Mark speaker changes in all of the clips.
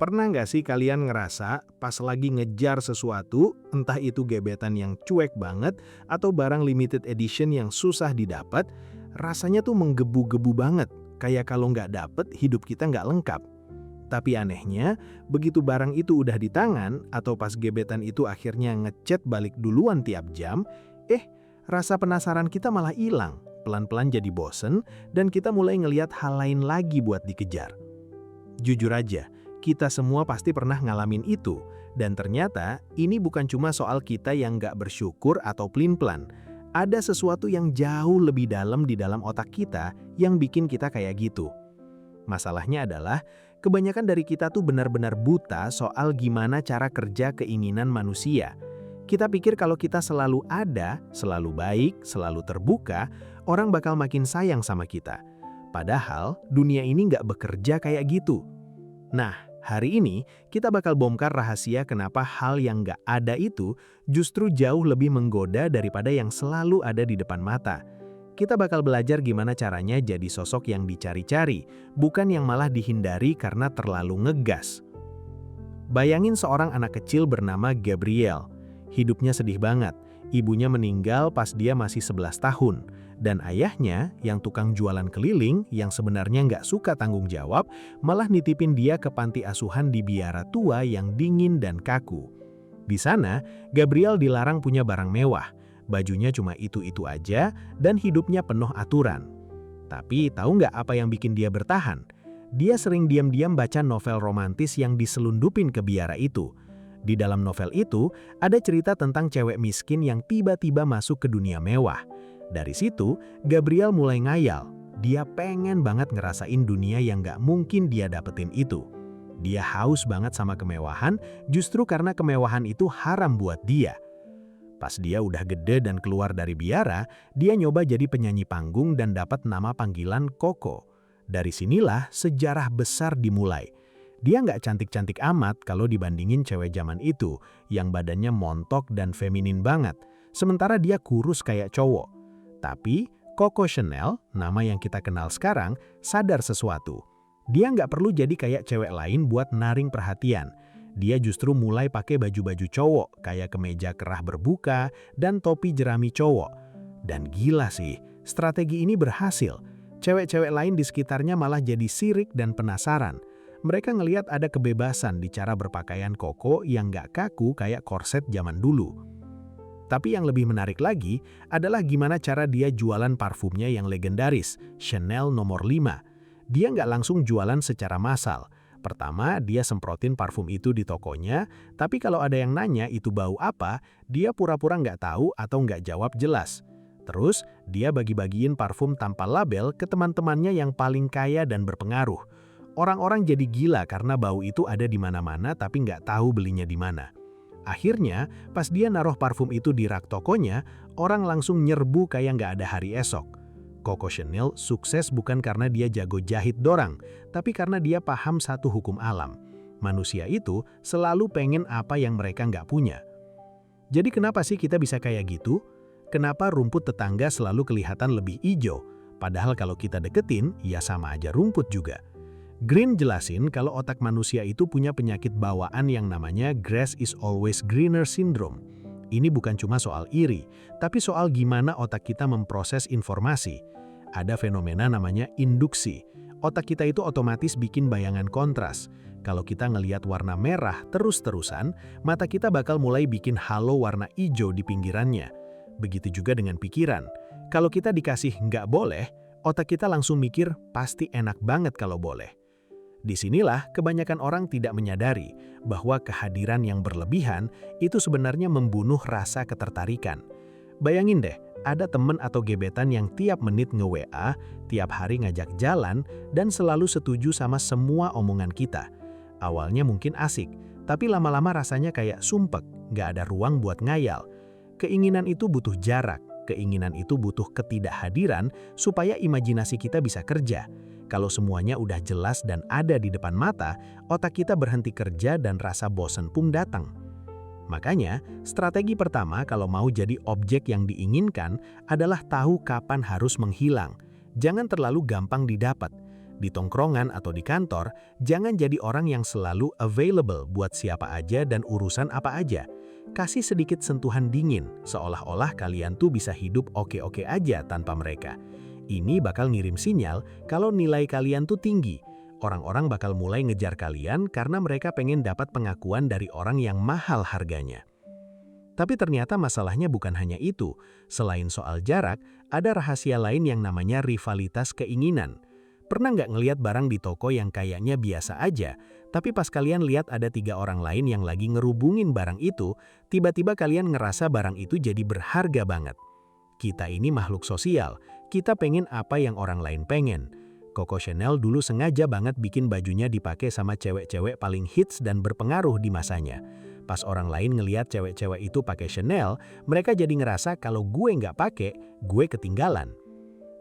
Speaker 1: Pernah nggak sih kalian ngerasa pas lagi ngejar sesuatu, entah itu gebetan yang cuek banget atau barang limited edition yang susah didapat, rasanya tuh menggebu-gebu banget, kayak kalau nggak dapet hidup kita nggak lengkap. Tapi anehnya, begitu barang itu udah di tangan atau pas gebetan itu akhirnya ngechat balik duluan tiap jam, rasa penasaran kita malah hilang, pelan-pelan jadi bosen, dan kita mulai ngelihat hal lain lagi buat dikejar. Jujur aja, kita semua pasti pernah ngalamin itu, dan ternyata ini bukan cuma soal kita yang nggak bersyukur atau pelin-pelan. Ada sesuatu yang jauh lebih dalam di dalam otak kita yang bikin kita kayak gitu. Masalahnya adalah, kebanyakan dari kita tuh benar-benar buta soal gimana cara kerja keinginan manusia. Kita pikir kalau kita selalu ada, selalu baik, selalu terbuka, orang bakal makin sayang sama kita. Padahal, dunia ini nggak bekerja kayak gitu. Nah, hari ini kita bakal bongkar rahasia kenapa hal yang nggak ada itu justru jauh lebih menggoda daripada yang selalu ada di depan mata. Kita bakal belajar gimana caranya jadi sosok yang dicari-cari, bukan yang malah dihindari karena terlalu ngegas. Bayangin seorang anak kecil bernama Gabriel. Hidupnya sedih banget. Ibunya meninggal pas dia masih 11 tahun. Dan ayahnya, yang tukang jualan keliling, yang sebenarnya nggak suka tanggung jawab, malah nitipin dia ke panti asuhan di biara tua yang dingin dan kaku. Di sana, Gabriel dilarang punya barang mewah. Bajunya cuma itu-itu aja, dan hidupnya penuh aturan. Tapi tahu nggak apa yang bikin dia bertahan? Dia sering diam-diam baca novel romantis yang diselundupin ke biara itu. Di dalam novel itu, ada cerita tentang cewek miskin yang tiba-tiba masuk ke dunia mewah. Dari situ, Gabriel mulai ngayal. Dia pengen banget ngerasain dunia yang gak mungkin dia dapetin itu. Dia haus banget sama kemewahan, justru karena kemewahan itu haram buat dia. Pas dia udah gede dan keluar dari biara, dia nyoba jadi penyanyi panggung dan dapat nama panggilan Koko. Dari sinilah sejarah besar dimulai. Dia nggak cantik-cantik amat kalau dibandingin cewek zaman itu, yang badannya montok dan feminin banget, sementara dia kurus kayak cowok. Tapi, Coco Chanel, nama yang kita kenal sekarang, sadar sesuatu. Dia nggak perlu jadi kayak cewek lain buat naring perhatian. Dia justru mulai pakai baju-baju cowok, kayak kemeja kerah berbuka dan topi jerami cowok. Dan gila sih, strategi ini berhasil. Cewek-cewek lain di sekitarnya malah jadi sirik dan penasaran. Mereka ngelihat ada kebebasan di cara berpakaian Koko yang nggak kaku kayak korset zaman dulu. Tapi yang lebih menarik lagi adalah gimana cara dia jualan parfumnya yang legendaris, Chanel nomor 5. Dia nggak langsung jualan secara massal. Pertama, dia semprotin parfum itu di tokonya, tapi kalau ada yang nanya itu bau apa, dia pura-pura nggak tahu atau nggak jawab jelas. Terus, dia bagi-bagiin parfum tanpa label ke teman-temannya yang paling kaya dan berpengaruh. Orang-orang jadi gila karena bau itu ada di mana-mana tapi nggak tahu belinya di mana. Akhirnya, pas dia naruh parfum itu di rak tokonya, orang langsung nyerbu kayak nggak ada hari esok. Coco Chanel sukses bukan karena dia jago jahit dorang, tapi karena dia paham satu hukum alam. Manusia itu selalu pengen apa yang mereka nggak punya. Jadi kenapa sih kita bisa kayak gitu? Kenapa rumput tetangga selalu kelihatan lebih hijau? Padahal kalau kita deketin, ya sama aja rumput juga. Green jelasin kalau otak manusia itu punya penyakit bawaan yang namanya grass is always greener syndrome. Ini bukan cuma soal iri, tapi soal gimana otak kita memproses informasi. Ada fenomena namanya induksi. Otak kita itu otomatis bikin bayangan kontras. Kalau kita ngelihat warna merah terus-terusan, mata kita bakal mulai bikin halo warna hijau di pinggirannya. Begitu juga dengan pikiran. Kalau kita dikasih nggak boleh, otak kita langsung mikir pasti enak banget kalau boleh. Disinilah kebanyakan orang tidak menyadari bahwa kehadiran yang berlebihan itu sebenarnya membunuh rasa ketertarikan. Bayangin deh, ada temen atau gebetan yang tiap menit nge-WA, tiap hari ngajak jalan, dan selalu setuju sama semua omongan kita. Awalnya mungkin asik, tapi lama-lama rasanya kayak sumpek, nggak ada ruang buat ngayal. Keinginan itu butuh jarak, keinginan itu butuh ketidakhadiran supaya imajinasi kita bisa kerja. Kalau semuanya udah jelas dan ada di depan mata, otak kita berhenti kerja dan rasa bosan pun datang. Makanya, strategi pertama kalau mau jadi objek yang diinginkan adalah tahu kapan harus menghilang. Jangan terlalu gampang didapat. Di tongkrongan atau di kantor, jangan jadi orang yang selalu available buat siapa aja dan urusan apa aja. Kasih sedikit sentuhan dingin, seolah-olah kalian tuh bisa hidup oke-oke aja tanpa mereka. Ini bakal ngirim sinyal kalau nilai kalian tuh tinggi. Orang-orang bakal mulai ngejar kalian karena mereka pengen dapat pengakuan dari orang yang mahal harganya. Tapi ternyata masalahnya bukan hanya itu. Selain soal jarak, ada rahasia lain yang namanya rivalitas keinginan. Pernah nggak ngelihat barang di toko yang kayaknya biasa aja, tapi pas kalian lihat ada 3 orang lain yang lagi ngerubungin barang itu, tiba-tiba kalian ngerasa barang itu jadi berharga banget. Kita ini makhluk sosial, kita pengen apa yang orang lain pengen. Coco Chanel dulu sengaja banget bikin bajunya dipakai sama cewek-cewek paling hits dan berpengaruh di masanya. Pas orang lain ngelihat cewek-cewek itu pakai Chanel, mereka jadi ngerasa kalau gue nggak pakai, gue ketinggalan.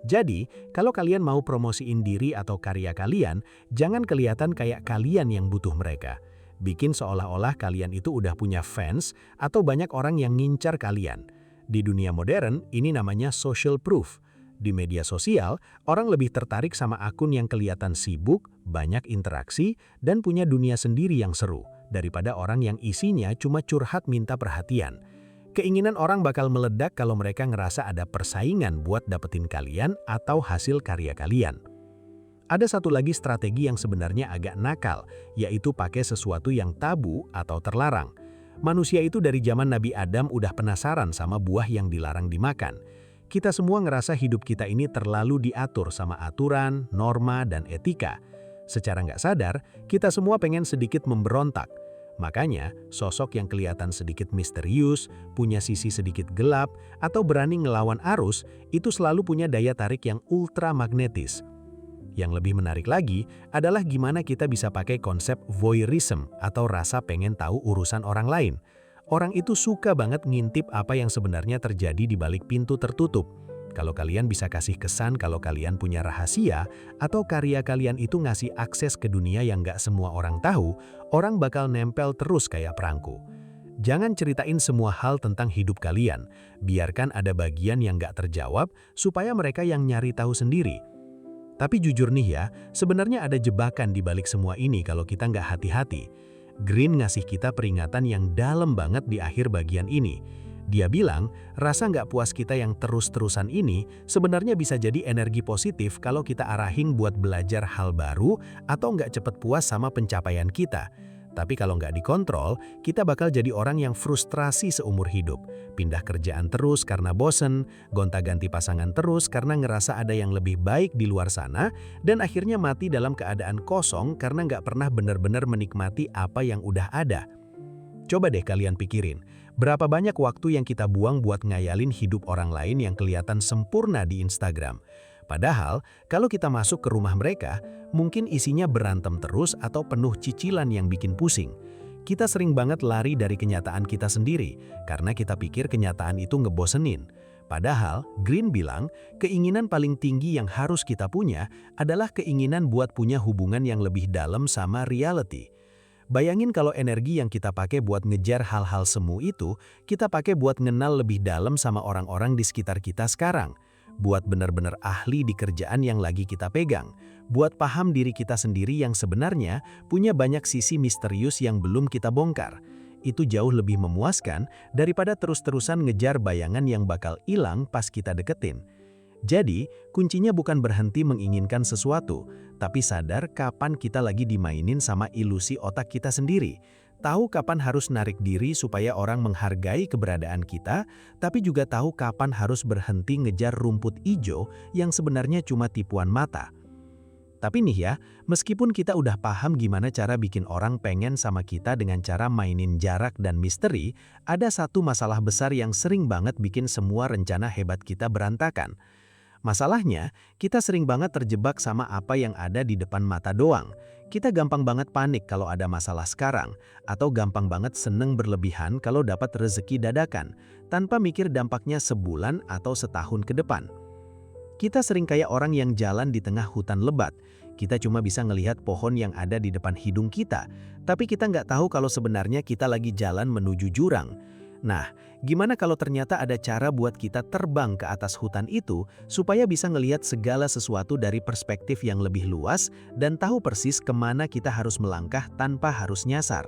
Speaker 1: Jadi, kalau kalian mau promosiin diri atau karya kalian, jangan kelihatan kayak kalian yang butuh mereka. Bikin seolah-olah kalian itu udah punya fans atau banyak orang yang ngincar kalian. Di dunia modern, ini namanya social proof. Di media sosial, orang lebih tertarik sama akun yang kelihatan sibuk, banyak interaksi, dan punya dunia sendiri yang seru, daripada orang yang isinya cuma curhat minta perhatian. Keinginan orang bakal meledak kalau mereka ngerasa ada persaingan buat dapetin kalian atau hasil karya kalian. Ada satu lagi strategi yang sebenarnya agak nakal, yaitu pakai sesuatu yang tabu atau terlarang. Manusia itu dari zaman Nabi Adam udah penasaran sama buah yang dilarang dimakan. Kita semua ngerasa hidup kita ini terlalu diatur sama aturan, norma, dan etika. Secara nggak sadar, kita semua pengen sedikit memberontak. Makanya, sosok yang kelihatan sedikit misterius, punya sisi sedikit gelap, atau berani ngelawan arus, itu selalu punya daya tarik yang ultramagnetis. Yang lebih menarik lagi adalah gimana kita bisa pakai konsep voyeurism atau rasa pengen tahu urusan orang lain. Orang itu suka banget ngintip apa yang sebenarnya terjadi di balik pintu tertutup. Kalau kalian bisa kasih kesan kalau kalian punya rahasia, atau karya kalian itu ngasih akses ke dunia yang nggak semua orang tahu, orang bakal nempel terus kayak perangko. Jangan ceritain semua hal tentang hidup kalian, biarkan ada bagian yang nggak terjawab supaya mereka yang nyari tahu sendiri. Tapi jujur nih ya, sebenarnya ada jebakan di balik semua ini kalau kita nggak hati-hati. Green ngasih kita peringatan yang dalam banget di akhir bagian ini. Dia bilang, rasa nggak puas kita yang terus-terusan ini sebenarnya bisa jadi energi positif kalau kita arahin buat belajar hal baru atau nggak cepet puas sama pencapaian kita. Tapi kalau nggak dikontrol, kita bakal jadi orang yang frustrasi seumur hidup. Pindah kerjaan terus karena bosen, gonta-ganti pasangan terus karena ngerasa ada yang lebih baik di luar sana, dan akhirnya mati dalam keadaan kosong karena nggak pernah benar-benar menikmati apa yang udah ada. Coba deh kalian pikirin, berapa banyak waktu yang kita buang buat ngayalin hidup orang lain yang kelihatan sempurna di Instagram. Padahal, kalau kita masuk ke rumah mereka, mungkin isinya berantem terus atau penuh cicilan yang bikin pusing. Kita sering banget lari dari kenyataan kita sendiri, karena kita pikir kenyataan itu ngebosenin. Padahal, Green bilang, keinginan paling tinggi yang harus kita punya adalah keinginan buat punya hubungan yang lebih dalam sama reality. Bayangin kalau energi yang kita pakai buat ngejar hal-hal semu itu, kita pakai buat ngenal lebih dalam sama orang-orang di sekitar kita sekarang. Buat benar-benar ahli di kerjaan yang lagi kita pegang, buat paham diri kita sendiri yang sebenarnya punya banyak sisi misterius yang belum kita bongkar. Itu jauh lebih memuaskan daripada terus-terusan ngejar bayangan yang bakal hilang pas kita deketin. Jadi, kuncinya bukan berhenti menginginkan sesuatu, tapi sadar kapan kita lagi dimainin sama ilusi otak kita sendiri. Tahu kapan harus narik diri supaya orang menghargai keberadaan kita, tapi juga tahu kapan harus berhenti ngejar rumput ijo yang sebenarnya cuma tipuan mata. Tapi nih ya, meskipun kita udah paham gimana cara bikin orang pengen sama kita dengan cara mainin jarak dan misteri, ada satu masalah besar yang sering banget bikin semua rencana hebat kita berantakan. Masalahnya, kita sering banget terjebak sama apa yang ada di depan mata doang. Kita gampang banget panik kalau ada masalah sekarang, atau gampang banget seneng berlebihan kalau dapat rezeki dadakan, tanpa mikir dampaknya sebulan atau setahun ke depan. Kita sering kayak orang yang jalan di tengah hutan lebat. Kita cuma bisa ngelihat pohon yang ada di depan hidung kita, tapi kita nggak tahu kalau sebenarnya kita lagi jalan menuju jurang.
Speaker 2: Nah, gimana kalau ternyata ada cara buat kita terbang ke atas hutan itu supaya bisa ngelihat segala sesuatu dari perspektif yang lebih luas dan tahu persis kemana kita harus melangkah tanpa harus nyasar?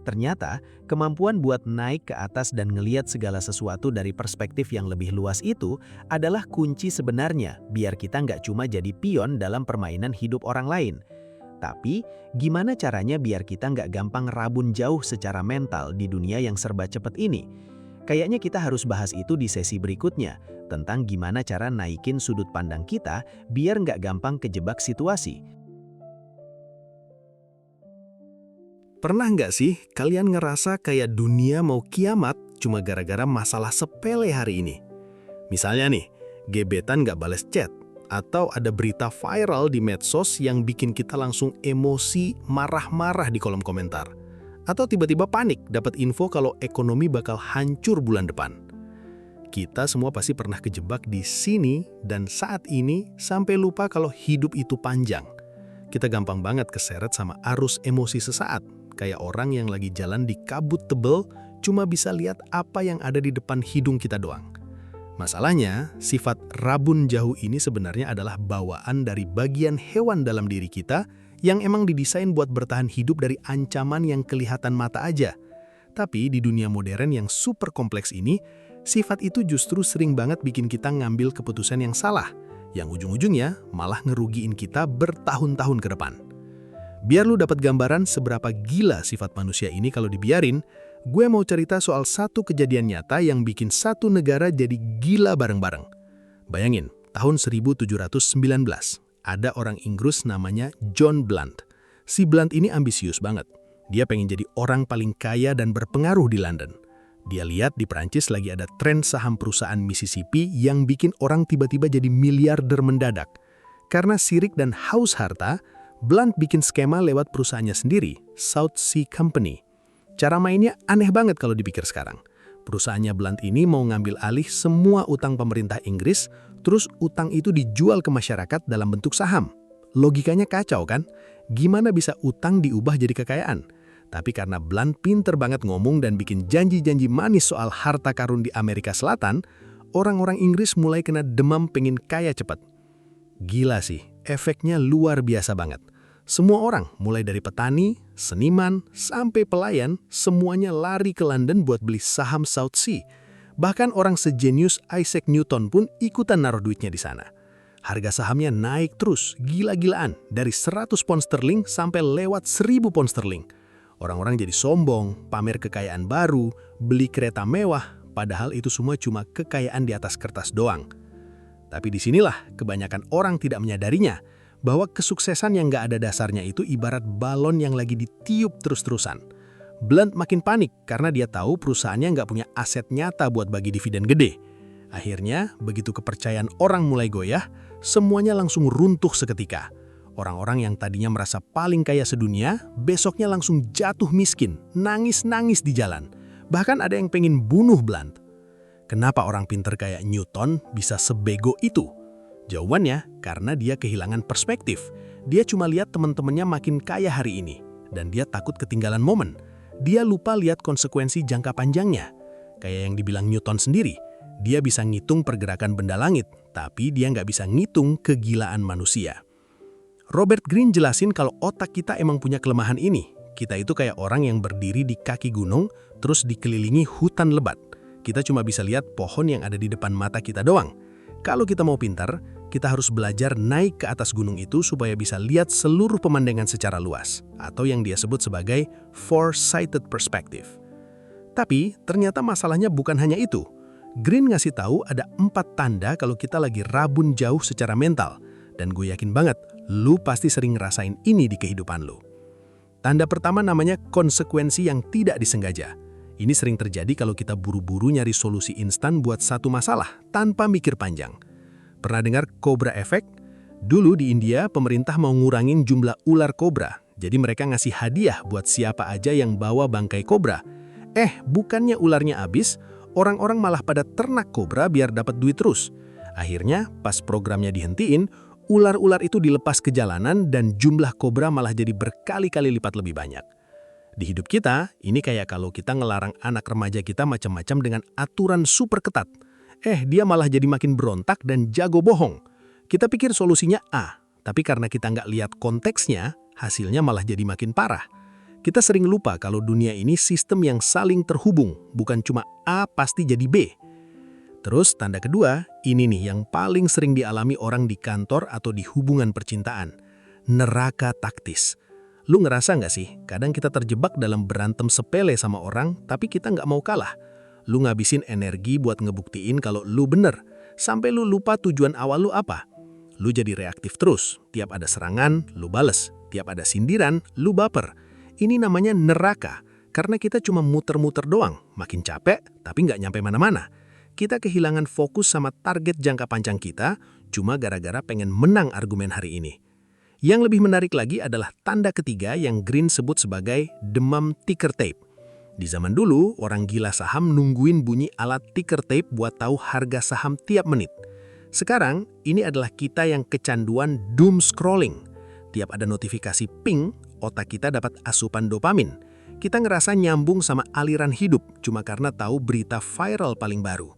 Speaker 2: Ternyata, kemampuan buat naik ke atas dan ngeliat segala sesuatu dari perspektif yang lebih luas itu adalah kunci sebenarnya biar kita nggak cuma jadi pion dalam permainan hidup orang lain. Tapi, gimana caranya biar kita nggak gampang rabun jauh secara mental di dunia yang serba cepat ini? Kayaknya kita harus bahas itu di sesi berikutnya, tentang gimana cara naikin sudut pandang kita biar nggak gampang kejebak situasi.
Speaker 1: Pernah nggak sih kalian ngerasa kayak dunia mau kiamat cuma gara-gara masalah sepele hari ini? Misalnya nih, gebetan nggak bales chat, atau ada berita viral di medsos yang bikin kita langsung emosi, marah-marah di kolom komentar. Atau tiba-tiba panik dapat info kalau ekonomi bakal hancur bulan depan. Kita semua pasti pernah kejebak di sini dan saat ini sampai lupa kalau hidup itu panjang. Kita gampang banget keseret sama arus emosi sesaat, kayak orang yang lagi jalan di kabut tebel cuma bisa lihat apa yang ada di depan hidung kita doang. Masalahnya, sifat rabun jauh ini sebenarnya adalah bawaan dari bagian hewan dalam diri kita yang emang didesain buat bertahan hidup dari ancaman yang kelihatan mata aja. Tapi di dunia modern yang super kompleks ini, sifat itu justru sering banget bikin kita ngambil keputusan yang salah, yang ujung-ujungnya malah ngerugiin kita bertahun-tahun ke depan. Biar lu dapat gambaran seberapa gila sifat manusia ini kalau dibiarin, gue mau cerita soal satu kejadian nyata yang bikin satu negara jadi gila bareng-bareng. Bayangin, tahun 1719, ada orang Inggris namanya John Blunt. Si Blunt ini ambisius banget. Dia pengen jadi orang paling kaya dan berpengaruh di London. Dia lihat di Prancis lagi ada tren saham perusahaan Mississippi yang bikin orang tiba-tiba jadi miliarder mendadak. Karena sirik dan haus harta, Blunt bikin skema lewat perusahaannya sendiri, South Sea Company. Cara mainnya aneh banget kalau dipikir sekarang. Perusahaannya Blunt ini mau ngambil alih semua utang pemerintah Inggris, terus utang itu dijual ke masyarakat dalam bentuk saham. Logikanya kacau kan? Gimana bisa utang diubah jadi kekayaan? Tapi karena Blunt pinter banget ngomong dan bikin janji-janji manis soal harta karun di Amerika Selatan, orang-orang Inggris mulai kena demam pengen kaya cepat. Gila sih, efeknya luar biasa banget. Semua orang, mulai dari petani, seniman, sampai pelayan, semuanya lari ke London buat beli saham South Sea. Bahkan orang sejenius Isaac Newton pun ikutan naruh duitnya di sana. Harga sahamnya naik terus, gila-gilaan, dari 100 pound sterling sampai lewat 1000 pound sterling. Orang-orang jadi sombong, pamer kekayaan baru, beli kereta mewah, padahal itu semua cuma kekayaan di atas kertas doang. Tapi disinilah kebanyakan orang tidak menyadarinya, bahwa kesuksesan yang nggak ada dasarnya itu ibarat balon yang lagi ditiup terus-terusan. Blunt makin panik karena dia tahu perusahaannya nggak punya aset nyata buat bagi dividen gede. Akhirnya, begitu kepercayaan orang mulai goyah, semuanya langsung runtuh seketika. Orang-orang yang tadinya merasa paling kaya sedunia, besoknya langsung jatuh miskin, nangis-nangis di jalan. Bahkan ada yang pengen bunuh Blunt. Kenapa orang pinter kayak Newton bisa sebego itu? Jawabannya, karena dia kehilangan perspektif. Dia cuma lihat teman-temannya makin kaya hari ini, dan dia takut ketinggalan momen. Dia lupa lihat konsekuensi jangka panjangnya. Kayak yang dibilang Newton sendiri, dia bisa ngitung pergerakan benda langit, tapi dia nggak bisa ngitung kegilaan manusia. Robert Greene jelasin kalau otak kita emang punya kelemahan ini. Kita itu kayak orang yang berdiri di kaki gunung, terus dikelilingi hutan lebat. Kita cuma bisa lihat pohon yang ada di depan mata kita doang. Kalau kita mau pintar, kita harus belajar naik ke atas gunung itu supaya bisa lihat seluruh pemandangan secara luas, atau yang dia sebut sebagai far-sighted perspective. Tapi, ternyata masalahnya bukan hanya itu. Greene ngasih tahu ada 4 tanda kalau kita lagi rabun jauh secara mental, dan gue yakin banget, lu pasti sering ngerasain ini di kehidupan lu. Tanda pertama namanya konsekuensi yang tidak disengaja. Ini sering terjadi kalau kita buru-buru nyari solusi instan buat satu masalah, tanpa mikir panjang. Pernah dengar Cobra Effect? Dulu di India, pemerintah mau ngurangin jumlah ular kobra. Jadi mereka ngasih hadiah buat siapa aja yang bawa bangkai kobra. Bukannya ularnya habis, orang-orang malah pada ternak kobra biar dapat duit terus. Akhirnya, pas programnya dihentiin, ular-ular itu dilepas ke jalanan dan jumlah kobra malah jadi berkali-kali lipat lebih banyak.
Speaker 2: Di hidup kita, ini kayak kalau kita ngelarang anak remaja kita macam-macam dengan aturan super ketat. Dia malah jadi makin berontak dan jago bohong. Kita pikir solusinya A, tapi karena kita nggak lihat konteksnya, hasilnya malah jadi makin parah. Kita sering lupa kalau dunia ini sistem yang saling terhubung, bukan cuma A pasti jadi B. Terus tanda kedua, ini nih yang paling sering dialami orang di kantor atau di hubungan percintaan. Neraka taktis. Lu ngerasa nggak sih, kadang kita terjebak dalam berantem sepele sama orang, tapi kita nggak mau kalah. Lu ngabisin energi buat ngebuktiin kalau lu bener, sampai lu lupa tujuan awal lu apa. Lu jadi reaktif terus, tiap ada serangan, lu bales. Tiap ada sindiran, lu baper. Ini namanya neraka, karena kita cuma muter-muter doang, makin capek, tapi nggak nyampe mana-mana. Kita kehilangan fokus sama target jangka panjang kita, cuma gara-gara pengen menang argumen hari ini. Yang lebih menarik lagi adalah tanda ketiga yang Green sebut sebagai demam ticker tape. Di zaman dulu, orang gila saham nungguin bunyi alat ticker tape buat tahu harga saham tiap menit. Sekarang, ini adalah kita yang kecanduan doom scrolling. Tiap ada notifikasi ping, otak kita dapat asupan dopamin. Kita ngerasa nyambung sama aliran hidup cuma karena tahu berita viral paling baru.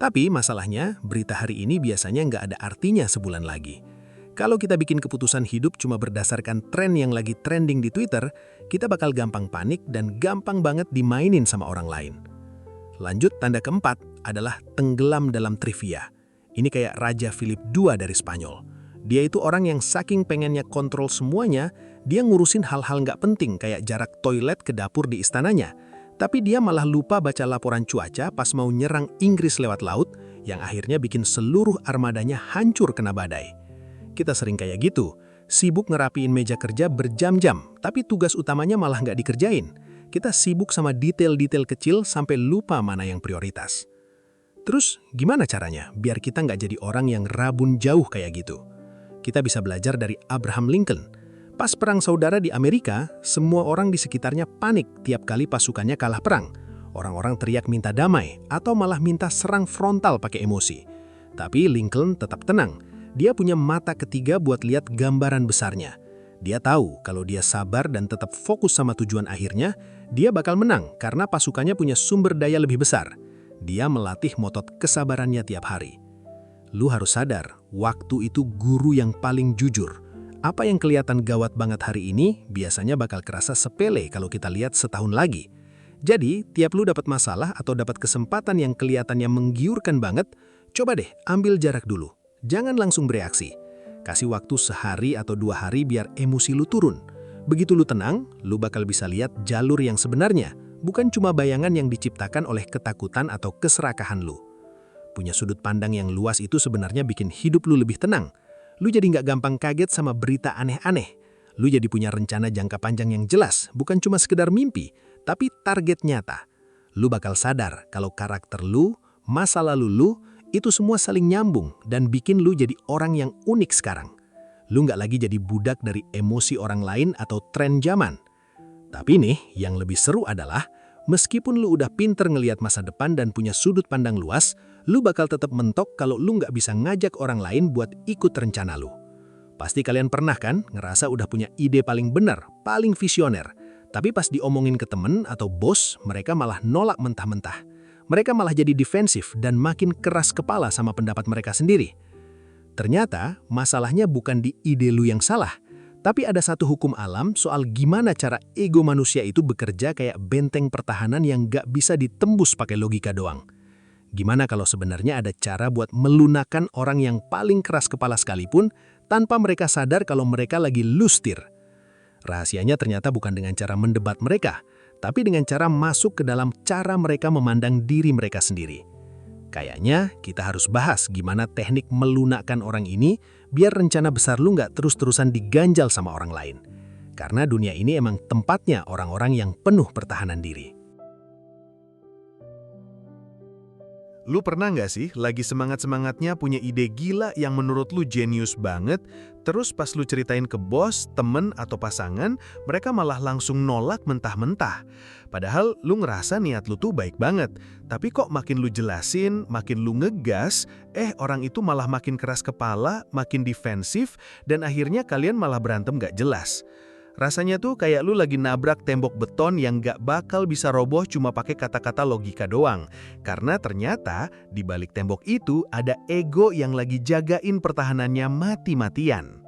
Speaker 2: Tapi masalahnya, berita hari ini biasanya nggak ada artinya sebulan lagi. Kalau kita bikin keputusan hidup cuma berdasarkan tren yang lagi trending di Twitter, kita bakal gampang panik dan gampang banget dimainin sama orang lain. Lanjut, tanda keempat adalah tenggelam dalam trivia. Ini kayak Raja Philip II dari Spanyol. Dia itu orang yang saking pengennya kontrol semuanya, dia ngurusin hal-hal nggak penting kayak jarak toilet ke dapur di istananya. Tapi dia malah lupa baca laporan cuaca pas mau nyerang Inggris lewat laut, yang akhirnya bikin seluruh armadanya hancur kena badai. Kita sering kayak gitu, sibuk ngerapiin meja kerja berjam-jam, tapi tugas utamanya malah nggak dikerjain. Kita sibuk sama detail-detail kecil sampai lupa mana yang prioritas. Terus gimana caranya biar kita nggak jadi orang yang rabun jauh kayak gitu? Kita bisa belajar dari Abraham Lincoln. Pas perang saudara di Amerika, semua orang di sekitarnya panik tiap kali pasukannya kalah perang. Orang-orang teriak minta damai atau malah minta serang frontal pakai emosi. Tapi Lincoln tetap tenang. Dia punya mata ketiga buat lihat gambaran besarnya. Dia tahu kalau dia sabar dan tetap fokus sama tujuan akhirnya, dia bakal menang karena pasukannya punya sumber daya lebih besar. Dia melatih motot kesabarannya tiap hari. Lu harus sadar, waktu itu guru yang paling jujur. Apa yang kelihatan gawat banget hari ini, biasanya bakal kerasa sepele kalau kita lihat setahun lagi. Jadi, tiap lu dapat masalah atau dapat kesempatan yang kelihatannya menggiurkan banget, coba deh ambil jarak dulu. Jangan langsung bereaksi. Kasih waktu sehari atau 2 hari biar emosi lu turun. Begitu lu tenang, lu bakal bisa lihat jalur yang sebenarnya, bukan cuma bayangan yang diciptakan oleh ketakutan atau keserakahan lu. Punya sudut pandang yang luas itu sebenarnya bikin hidup lu lebih tenang. Lu jadi nggak gampang kaget sama berita aneh-aneh. Lu jadi punya rencana jangka panjang yang jelas, bukan cuma sekedar mimpi, tapi target nyata. Lu bakal sadar kalau karakter lu, masa lalu lu, itu semua saling nyambung dan bikin lu jadi orang yang unik sekarang. Lu nggak lagi jadi budak dari emosi orang lain atau tren zaman. Tapi nih, yang lebih seru adalah, meskipun lu udah pinter ngelihat masa depan dan punya sudut pandang luas, lu bakal tetap mentok kalau lu nggak bisa ngajak orang lain buat ikut rencana lu. Pasti kalian pernah kan ngerasa udah punya ide paling benar, paling visioner. Tapi pas diomongin ke temen atau bos, mereka malah nolak mentah-mentah. Mereka malah jadi defensif dan makin keras kepala sama pendapat mereka sendiri. Ternyata masalahnya bukan di ide lu yang salah, tapi ada satu hukum alam soal gimana cara ego manusia itu bekerja kayak benteng pertahanan yang nggak bisa ditembus pakai logika doang. Gimana kalau sebenarnya ada cara buat melunakan orang yang paling keras kepala sekalipun tanpa mereka sadar kalau mereka lagi lustir? Rahasianya ternyata bukan dengan cara mendebat mereka, tapi dengan cara masuk ke dalam cara mereka memandang diri mereka sendiri. Kayaknya kita harus bahas gimana teknik melunakkan orang ini biar rencana besar lu nggak terus-terusan diganjal sama orang lain. Karena dunia ini emang tempatnya orang-orang yang penuh pertahanan diri.
Speaker 1: Lu pernah nggak sih lagi semangat-semangatnya punya ide gila yang menurut lu jenius banget, terus pas lu ceritain ke bos, temen, atau pasangan, mereka malah langsung nolak mentah-mentah. Padahal lu ngerasa niat lu tuh baik banget, tapi kok makin lu jelasin, makin lu ngegas, orang itu malah makin keras kepala, makin defensif, dan akhirnya kalian malah berantem nggak jelas.
Speaker 2: Rasanya tuh kayak lu lagi nabrak tembok beton yang gak bakal bisa roboh cuma pakai kata-kata logika doang. Karena ternyata di balik tembok itu ada ego yang lagi jagain pertahanannya mati-matian.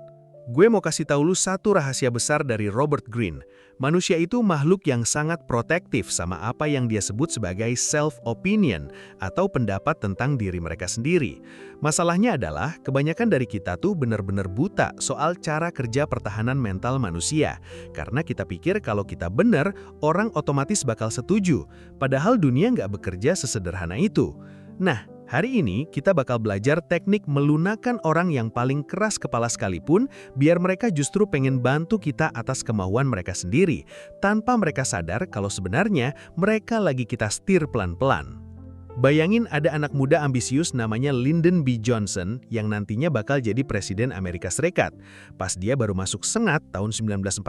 Speaker 2: Gue mau kasih tahu lu satu rahasia besar dari Robert Greene. Manusia itu makhluk yang sangat protektif sama apa yang dia sebut sebagai self-opinion atau pendapat tentang diri mereka sendiri. Masalahnya adalah kebanyakan dari kita tuh benar-benar buta soal cara kerja pertahanan mental manusia. Karena kita pikir kalau kita benar, orang otomatis bakal setuju. Padahal dunia nggak bekerja sesederhana itu. Nah, hari ini kita bakal belajar teknik melunakan orang yang paling keras kepala sekalipun biar mereka justru pengen bantu kita atas kemauan mereka sendiri, tanpa mereka sadar kalau sebenarnya mereka lagi kita setir pelan-pelan. Bayangin ada anak muda ambisius namanya Lyndon B. Johnson yang nantinya bakal jadi Presiden Amerika Serikat. Pas dia baru masuk Senat tahun 1948,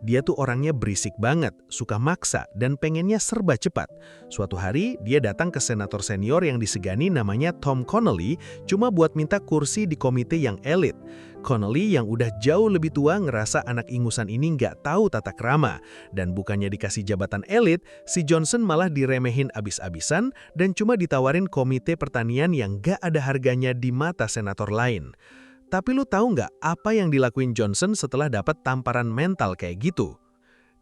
Speaker 2: dia tuh orangnya berisik banget, suka maksa, dan pengennya serba cepat. Suatu hari, dia datang ke senator senior yang disegani namanya Tom Connally cuma buat minta kursi di komite yang elit. Connally yang udah jauh lebih tua ngerasa anak ingusan ini nggak tahu tata krama, dan bukannya dikasih jabatan elit, si Johnson malah diremehin abis-abisan dan cuma ditawarin komite pertanian yang nggak ada harganya di mata senator lain. Tapi lu tahu nggak apa yang dilakuin Johnson setelah dapat tamparan mental kayak gitu?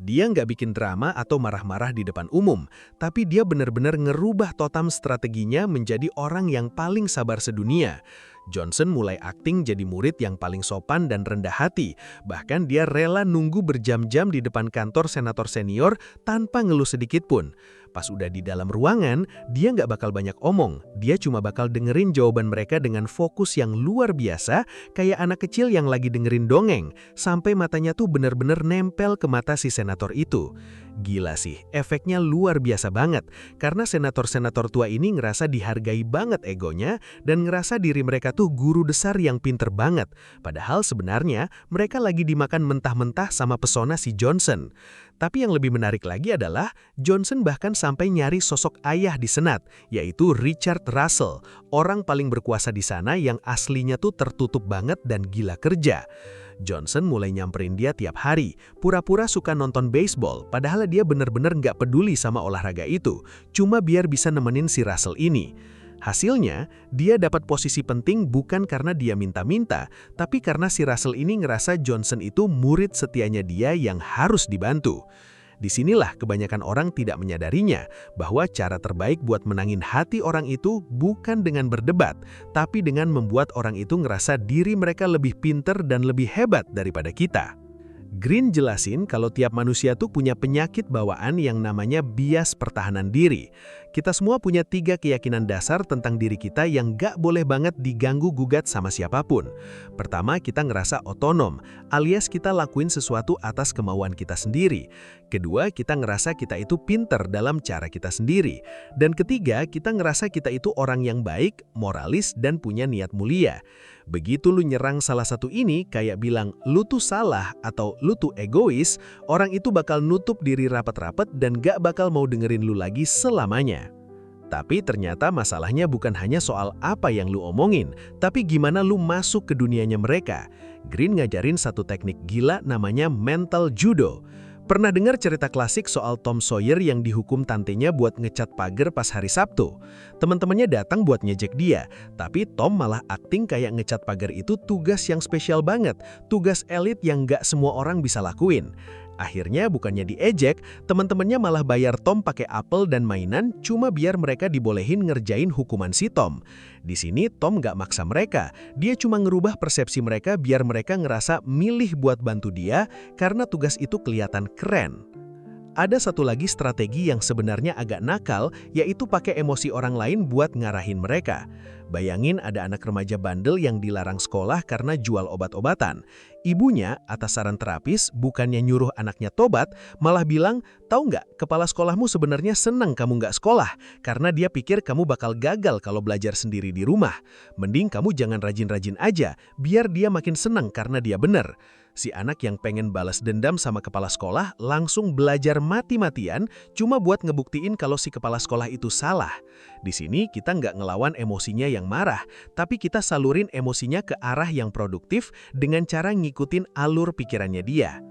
Speaker 2: Dia nggak bikin drama atau marah-marah di depan umum, tapi dia benar-benar ngerubah total strateginya menjadi orang yang paling sabar sedunia. Johnson mulai akting jadi murid yang paling sopan dan rendah hati. Bahkan dia rela nunggu berjam-jam di depan kantor senator senior tanpa ngeluh sedikit pun. Pas udah di dalam ruangan, dia nggak bakal banyak omong. Dia cuma bakal dengerin jawaban mereka dengan fokus yang luar biasa, kayak anak kecil yang lagi dengerin dongeng, sampai matanya tuh bener-bener nempel ke mata si senator itu. Gila sih, efeknya luar biasa banget, karena senator-senator tua ini ngerasa dihargai banget egonya, dan ngerasa diri mereka tuh guru besar yang pinter banget. Padahal sebenarnya mereka lagi dimakan mentah-mentah sama pesona si Johnson. Tapi yang lebih menarik lagi adalah Johnson bahkan sampai nyari sosok ayah di Senat, yaitu Richard Russell, orang paling berkuasa di sana yang aslinya tuh tertutup banget dan gila kerja. Johnson mulai nyamperin dia tiap hari, pura-pura suka nonton baseball, padahal dia bener-bener nggak peduli sama olahraga itu, cuma biar bisa nemenin si Russell ini. Hasilnya, dia dapat posisi penting bukan karena dia minta-minta, tapi karena si Russell ini ngerasa Johnson itu murid setianya dia yang harus dibantu. Disinilah kebanyakan orang tidak menyadarinya, bahwa cara terbaik buat menangin hati orang itu bukan dengan berdebat, tapi dengan membuat orang itu ngerasa diri mereka lebih pinter dan lebih hebat daripada kita. Greene jelasin kalau tiap manusia tuh punya penyakit bawaan yang namanya bias pertahanan diri. Kita semua punya 3 keyakinan dasar tentang diri kita yang gak boleh banget diganggu-gugat sama siapapun. Pertama, kita ngerasa otonom, alias kita lakuin sesuatu atas kemauan kita sendiri. Kedua, kita ngerasa kita itu pinter dalam cara kita sendiri. Dan ketiga, kita ngerasa kita itu orang yang baik, moralis, dan punya niat mulia. Begitu lu nyerang salah satu ini, kayak bilang lu tuh salah atau lu tuh egois, orang itu bakal nutup diri rapat-rapat dan gak bakal mau dengerin lu lagi selamanya. Tapi ternyata masalahnya bukan hanya soal apa yang lu omongin, tapi gimana lu masuk ke dunianya mereka. Greene ngajarin satu teknik gila namanya mental judo. Pernah dengar cerita klasik soal Tom Sawyer yang dihukum tantenya buat ngecat pagar pas hari Sabtu? Teman-temannya datang buat ngejek dia, tapi Tom malah akting kayak ngecat pagar itu tugas yang spesial banget, tugas elit yang gak semua orang bisa lakuin. Akhirnya bukannya diejek, teman-temannya malah bayar Tom pakai apel dan mainan cuma biar mereka dibolehin ngerjain hukuman si Tom. Di sini Tom gak maksa mereka, dia cuma ngerubah persepsi mereka biar mereka ngerasa milih buat bantu dia karena tugas itu kelihatan keren. Ada satu lagi strategi yang sebenarnya agak nakal, yaitu pakai emosi orang lain buat ngarahin mereka. Bayangin ada anak remaja bandel yang dilarang sekolah karena jual obat-obatan. Ibunya, atas saran terapis, bukannya nyuruh anaknya tobat, malah bilang, tahu nggak, kepala sekolahmu sebenarnya senang kamu nggak sekolah, karena dia pikir kamu bakal gagal kalau belajar sendiri di rumah. Mending kamu jangan rajin-rajin aja, biar dia makin senang karena dia bener. Si anak yang pengen balas dendam sama kepala sekolah langsung belajar mati-matian cuma buat ngebuktiin kalau si kepala sekolah itu salah. Di sini kita nggak ngelawan emosinya yang marah, tapi kita salurin emosinya ke arah yang produktif dengan cara ngikutin alur pikirannya dia.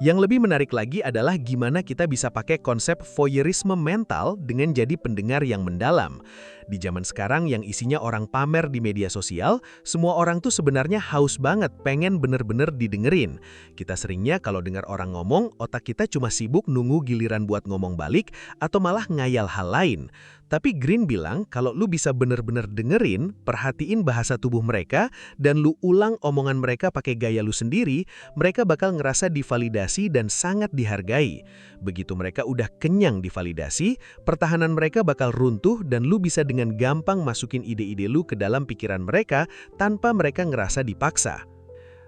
Speaker 2: Yang lebih menarik lagi adalah gimana kita bisa pakai konsep voyeurisme mental dengan jadi pendengar yang mendalam. Di zaman sekarang yang isinya orang pamer di media sosial, semua orang tuh sebenarnya haus banget pengen bener-bener didengerin. Kita seringnya kalau dengar orang ngomong, otak kita cuma sibuk nunggu giliran buat ngomong balik atau malah ngayal hal lain. Tapi Green bilang kalau lu bisa bener-bener dengerin, perhatiin bahasa tubuh mereka, dan lu ulang omongan mereka pakai gaya lu sendiri, mereka bakal ngerasa divalidasi dan sangat dihargai. Begitu mereka udah kenyang divalidasi, pertahanan mereka bakal runtuh dan lu bisa dengan gampang masukin ide-ide lu ke dalam pikiran mereka tanpa mereka ngerasa dipaksa.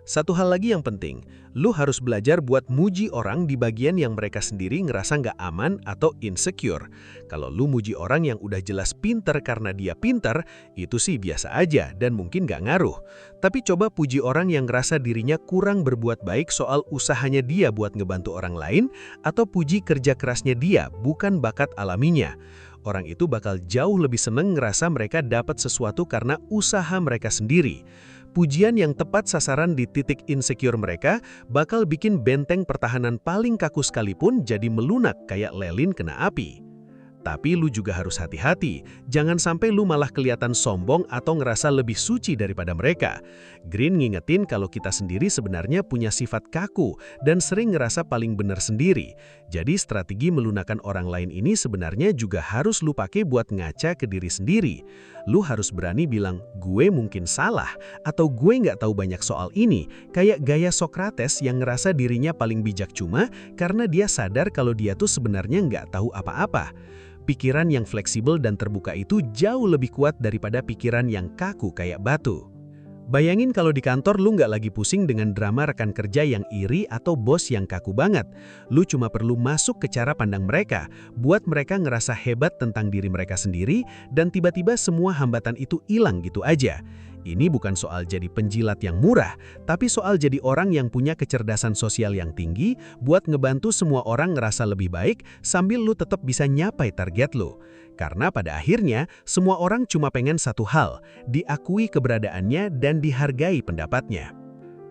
Speaker 2: Satu hal lagi yang penting, lu harus belajar buat muji orang di bagian yang mereka sendiri ngerasa nggak aman atau insecure. Kalau lu muji orang yang udah jelas pinter karena dia pinter, itu sih biasa aja dan mungkin nggak ngaruh. Tapi coba puji orang yang ngerasa dirinya kurang berbuat baik soal usahanya dia buat ngebantu orang lain, atau puji kerja kerasnya dia, bukan bakat alaminya. Orang itu bakal jauh lebih seneng ngerasa mereka dapat sesuatu karena usaha mereka sendiri. Pujian yang tepat sasaran di titik insecure mereka bakal bikin benteng pertahanan paling kaku sekalipun jadi melunak kayak lilin kena api. Tapi lu juga harus hati-hati, jangan sampai lu malah kelihatan sombong atau ngerasa lebih suci daripada mereka. Green ngingetin kalau kita sendiri sebenarnya punya sifat kaku dan sering ngerasa paling benar sendiri. Jadi strategi melunakkan orang lain ini sebenarnya juga harus lu pakai buat ngaca ke diri sendiri. Lu harus berani bilang, gue mungkin salah, atau gue nggak tahu banyak soal ini, kayak gaya Socrates yang ngerasa dirinya paling bijak cuma karena dia sadar kalau dia tuh sebenarnya nggak tahu apa-apa. Pikiran yang fleksibel dan terbuka itu jauh lebih kuat daripada pikiran yang kaku kayak batu. Bayangin kalau di kantor lu nggak lagi pusing dengan drama rekan kerja yang iri atau bos yang kaku banget. Lu cuma perlu masuk ke cara pandang mereka, buat mereka ngerasa hebat tentang diri mereka sendiri, dan tiba-tiba semua hambatan itu hilang gitu aja. Ini bukan soal jadi penjilat yang murah, tapi soal jadi orang yang punya kecerdasan sosial yang tinggi buat ngebantu semua orang ngerasa lebih baik sambil lu tetap bisa nyapai target lu. Karena pada akhirnya, semua orang cuma pengen satu hal, diakui keberadaannya dan dihargai pendapatnya.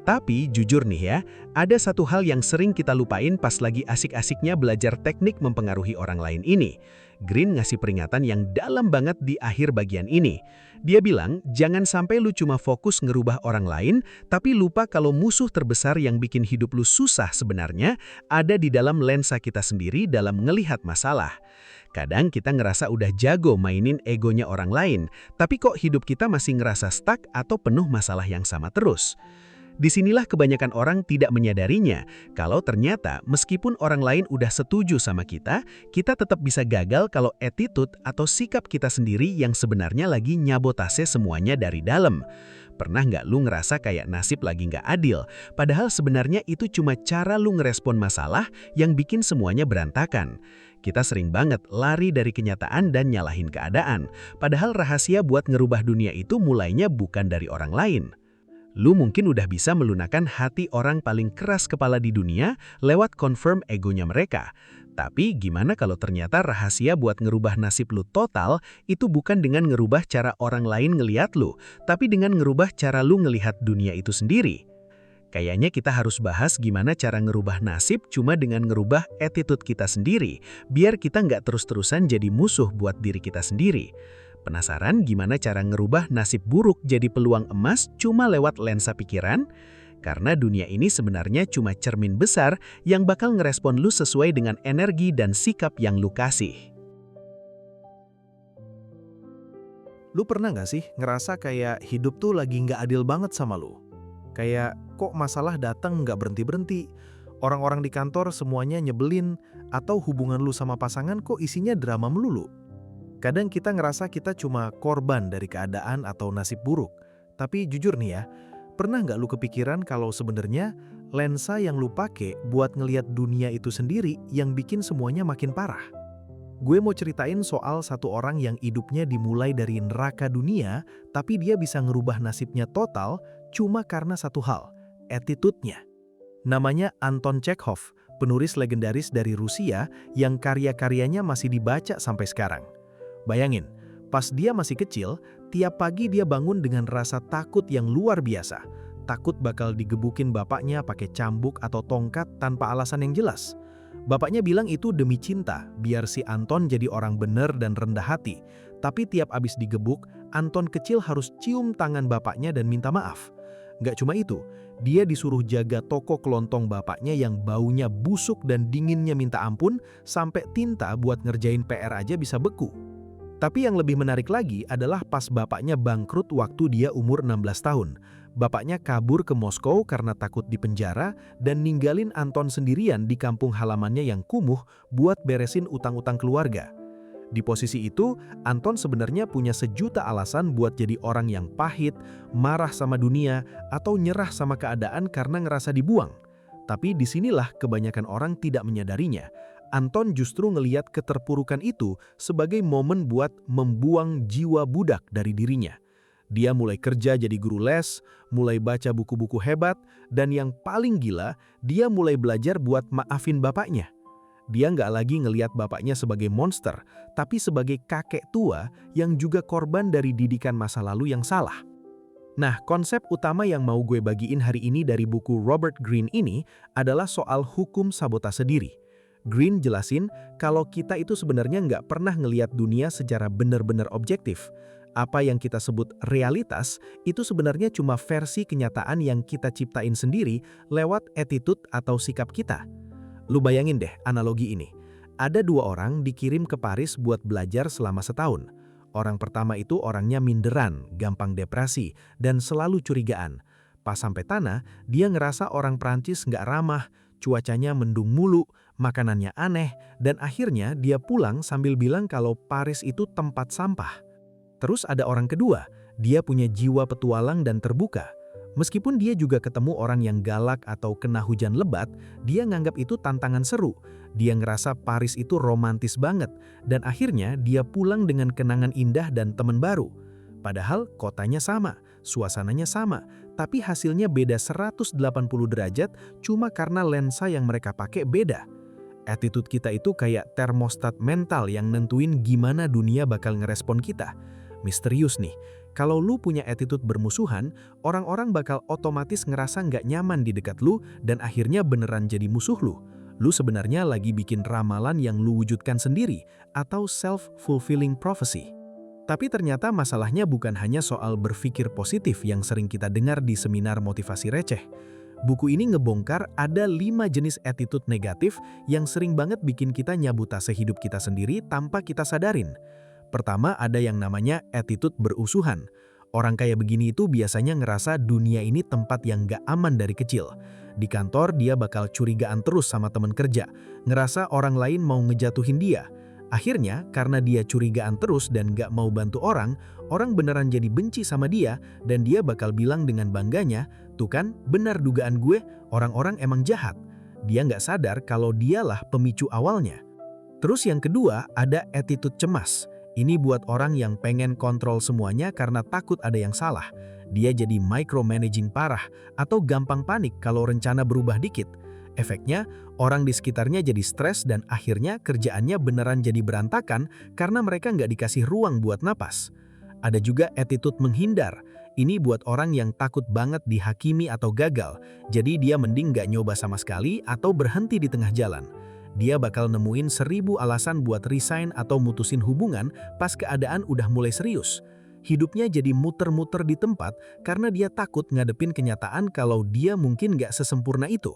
Speaker 2: Tapi jujur nih ya, ada satu hal yang sering kita lupain pas lagi asik-asiknya belajar teknik mempengaruhi orang lain ini. Green ngasih peringatan yang dalam banget di akhir bagian ini. Dia bilang, jangan sampai lu cuma fokus ngerubah orang lain, tapi lupa kalau musuh terbesar yang bikin hidup lu susah sebenarnya ada di dalam lensa kita sendiri dalam ngelihat masalah. Kadang kita ngerasa udah jago mainin egonya orang lain, tapi kok hidup kita masih ngerasa stuck atau penuh masalah yang sama terus. Disinilah kebanyakan orang tidak menyadarinya, kalau ternyata meskipun orang lain udah setuju sama kita tetap bisa gagal kalau attitude atau sikap kita sendiri yang sebenarnya lagi nyabotase semuanya dari dalam. Pernah nggak lu ngerasa kayak nasib lagi nggak adil, padahal sebenarnya itu cuma cara lu ngerespon masalah yang bikin semuanya berantakan? Kita sering banget lari dari kenyataan dan nyalahin keadaan, padahal rahasia buat ngerubah dunia itu mulainya bukan dari orang lain. Lu mungkin udah bisa melunakkan hati orang paling keras kepala di dunia lewat confirm egonya mereka. Tapi gimana kalau ternyata rahasia buat ngerubah nasib lu total itu bukan dengan ngerubah cara orang lain ngelihat lu, tapi dengan ngerubah cara lu ngelihat dunia itu sendiri? Kayaknya kita harus bahas gimana cara ngerubah nasib cuma dengan ngerubah attitude kita sendiri, biar kita nggak terus-terusan jadi musuh buat diri kita sendiri. Penasaran gimana cara ngerubah nasib buruk jadi peluang emas cuma lewat lensa pikiran? Karena dunia ini sebenarnya cuma cermin besar yang bakal ngerespon lu sesuai dengan energi dan sikap yang lu kasih.
Speaker 1: Lu pernah nggak sih ngerasa kayak hidup tuh lagi nggak adil banget sama lu? Kayak kok masalah datang nggak berhenti-berhenti? Orang-orang di kantor semuanya nyebelin, atau hubungan lu sama pasangan kok isinya drama melulu? Kadang kita ngerasa kita cuma korban dari keadaan atau nasib buruk. Tapi jujur nih ya, pernah nggak lu kepikiran kalau sebenarnya lensa yang lu pakai buat ngelihat dunia itu sendiri yang bikin semuanya makin parah? Gue mau ceritain soal satu orang yang hidupnya dimulai dari neraka dunia, tapi dia bisa ngerubah nasibnya total cuma karena satu hal, attitude-nya. Namanya Anton Chekhov, penulis legendaris dari Rusia yang karya-karyanya masih dibaca sampai sekarang. Bayangin, pas dia masih kecil, tiap pagi dia bangun dengan rasa takut yang luar biasa.
Speaker 2: takut bakal digebukin bapaknya pakai cambuk atau tongkat tanpa alasan yang jelas. Bapaknya bilang itu demi cinta, biar si Anton jadi orang bener dan rendah hati. Tapi tiap abis digebuk, Anton kecil harus cium tangan bapaknya dan minta maaf. Nggak cuma itu, dia disuruh jaga toko kelontong bapaknya yang baunya busuk dan dinginnya minta ampun, sampai tinta buat ngerjain PR aja bisa beku. Tapi yang lebih menarik lagi adalah pas bapaknya bangkrut waktu dia umur 16 tahun. Bapaknya kabur ke Moskow karena takut dipenjara dan ninggalin Anton sendirian di kampung halamannya yang kumuh buat beresin utang-utang keluarga. Di posisi itu, Anton sebenarnya punya sejuta alasan buat jadi orang yang pahit, marah sama dunia, atau nyerah sama keadaan karena ngerasa dibuang. Tapi disinilah kebanyakan orang tidak menyadarinya. Anton justru ngeliat keterpurukan itu sebagai momen buat membuang jiwa budak dari dirinya. Dia mulai kerja jadi guru les, mulai baca buku-buku hebat, dan yang paling gila, dia mulai belajar buat maafin bapaknya. Dia nggak lagi ngeliat bapaknya sebagai monster, tapi sebagai kakek tua yang juga korban dari didikan masa lalu yang salah. Nah, konsep utama yang mau gue bagiin hari ini dari buku Robert Greene ini adalah soal hukum sabotase diri. Greene jelasin kalau kita itu sebenarnya nggak pernah ngeliat dunia secara benar-benar objektif. Apa yang kita sebut realitas itu sebenarnya cuma versi kenyataan yang kita ciptain sendiri lewat attitude atau sikap kita. Lu bayangin deh analogi ini. Ada dua orang dikirim ke Paris buat belajar selama setahun. Orang pertama itu orangnya minderan, gampang depresi, dan selalu curigaan. Pas sampai tanah, dia ngerasa orang Prancis nggak ramah, cuacanya mendung mulu, makanannya aneh, dan akhirnya dia pulang sambil bilang kalau Paris itu tempat sampah. Terus ada orang kedua, dia punya jiwa petualang dan terbuka. Meskipun dia juga ketemu orang yang galak atau kena hujan lebat, dia nganggap itu tantangan seru. Dia ngerasa Paris itu romantis banget, dan akhirnya dia pulang dengan kenangan indah dan teman baru. Padahal kotanya sama, suasananya sama, tapi hasilnya beda 180 derajat cuma karena lensa yang mereka pakai beda. Attitude kita itu kayak termostat mental yang nentuin gimana dunia bakal ngerespon kita. Misterius nih, kalau lu punya attitude bermusuhan, orang-orang bakal otomatis ngerasa nggak nyaman di dekat lu dan akhirnya beneran jadi musuh lu. Lu sebenarnya lagi bikin ramalan yang lu wujudkan sendiri atau self-fulfilling prophecy. Tapi ternyata masalahnya bukan hanya soal berpikir positif yang sering kita dengar di seminar motivasi receh. Buku ini ngebongkar ada 5 jenis attitude negatif yang sering banget bikin kita nyabotase hidup kita sendiri tanpa kita sadarin. Pertama, ada yang namanya attitude berusuhan. Orang kayak begini itu biasanya ngerasa dunia ini tempat yang gak aman dari kecil. Di kantor dia bakal curigaan terus sama teman kerja, ngerasa orang lain mau ngejatuhin dia. Akhirnya, karena dia curigaan terus dan gak mau bantu orang beneran jadi benci sama dia dan dia bakal bilang dengan bangganya, "Tuh kan, benar dugaan gue, orang-orang emang jahat." Dia gak sadar kalau dialah pemicu awalnya. Terus yang kedua, ada attitude cemas. Ini buat orang yang pengen kontrol semuanya karena takut ada yang salah. Dia jadi micromanaging parah atau gampang panik kalau rencana berubah dikit. Efeknya, orang di sekitarnya jadi stres dan akhirnya kerjaannya beneran jadi berantakan karena mereka nggak dikasih ruang buat napas. Ada juga attitude menghindar. Ini buat orang yang takut banget dihakimi atau gagal, jadi dia mending nggak nyoba sama sekali atau berhenti di tengah jalan. Dia bakal nemuin 1000 alasan buat resign atau mutusin hubungan pas keadaan udah mulai serius. Hidupnya jadi muter-muter di tempat karena dia takut ngadepin kenyataan kalau dia mungkin gak sesempurna itu.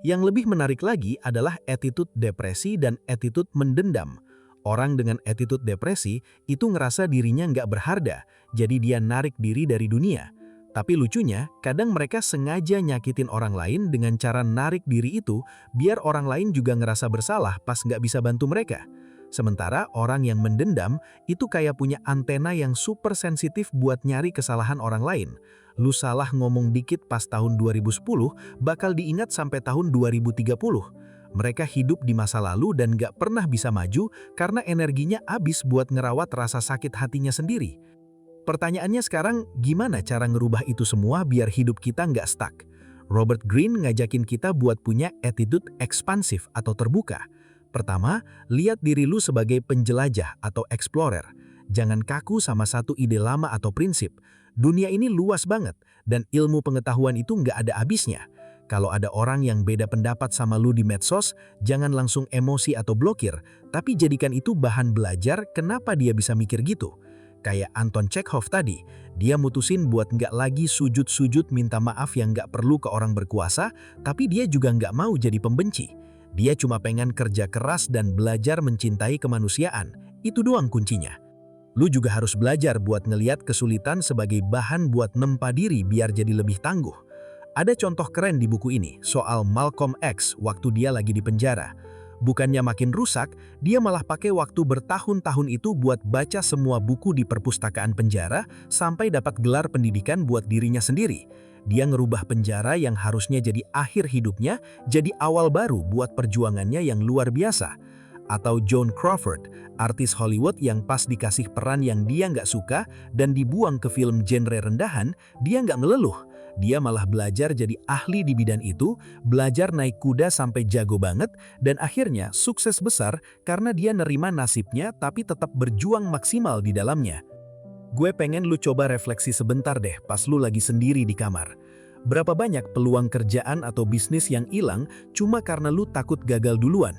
Speaker 2: Yang lebih menarik lagi adalah attitude depresi dan attitude mendendam. Orang dengan attitude depresi itu ngerasa dirinya nggak berharga, jadi dia narik diri dari dunia. Tapi lucunya, kadang mereka sengaja nyakitin orang lain dengan cara narik diri itu biar orang lain juga ngerasa bersalah pas nggak bisa bantu mereka. Sementara orang yang mendendam itu kayak punya antena yang super sensitif buat nyari kesalahan orang lain. Lu salah ngomong dikit pas tahun 2010 bakal diingat sampai tahun 2030. Mereka hidup di masa lalu dan nggak pernah bisa maju karena energinya habis buat ngerawat rasa sakit hatinya sendiri. Pertanyaannya sekarang, gimana cara ngerubah itu semua biar hidup kita nggak stuck? Robert Greene ngajakin kita buat punya attitude ekspansif atau terbuka. Pertama, lihat diri lu sebagai penjelajah atau explorer. Jangan kaku sama satu ide lama atau prinsip. Dunia ini luas banget, Dan ilmu pengetahuan itu nggak ada habisnya. Kalau ada orang yang beda pendapat sama lu di medsos, jangan langsung emosi atau blokir, tapi jadikan itu bahan belajar kenapa dia bisa mikir gitu. Kayak Anton Chekhov tadi, dia mutusin buat nggak lagi sujud-sujud minta maaf yang nggak perlu ke orang berkuasa, tapi dia juga nggak mau jadi pembenci. Dia cuma pengen kerja keras dan belajar mencintai kemanusiaan. Itu doang kuncinya. Lu juga harus belajar buat ngeliat kesulitan sebagai bahan buat nempa diri biar jadi lebih tangguh. Ada contoh keren di buku ini soal Malcolm X waktu dia lagi di penjara. Bukannya makin rusak, dia malah pakai waktu bertahun-tahun itu buat baca semua buku di perpustakaan penjara sampai dapat gelar pendidikan buat dirinya sendiri. Dia ngerubah penjara yang harusnya jadi akhir hidupnya jadi awal baru buat perjuangannya yang luar biasa. Atau Joan Crawford, artis Hollywood yang pas dikasih peran yang dia nggak suka dan dibuang ke film genre rendahan, dia nggak ngeluh. Dia malah belajar jadi ahli di bidang itu, belajar naik kuda sampai jago banget, dan akhirnya sukses besar karena dia nerima nasibnya tapi tetap berjuang maksimal di dalamnya. Gue pengen lu coba refleksi sebentar deh pas lu lagi sendiri di kamar. Berapa banyak peluang kerjaan atau bisnis yang hilang cuma karena lu takut gagal duluan?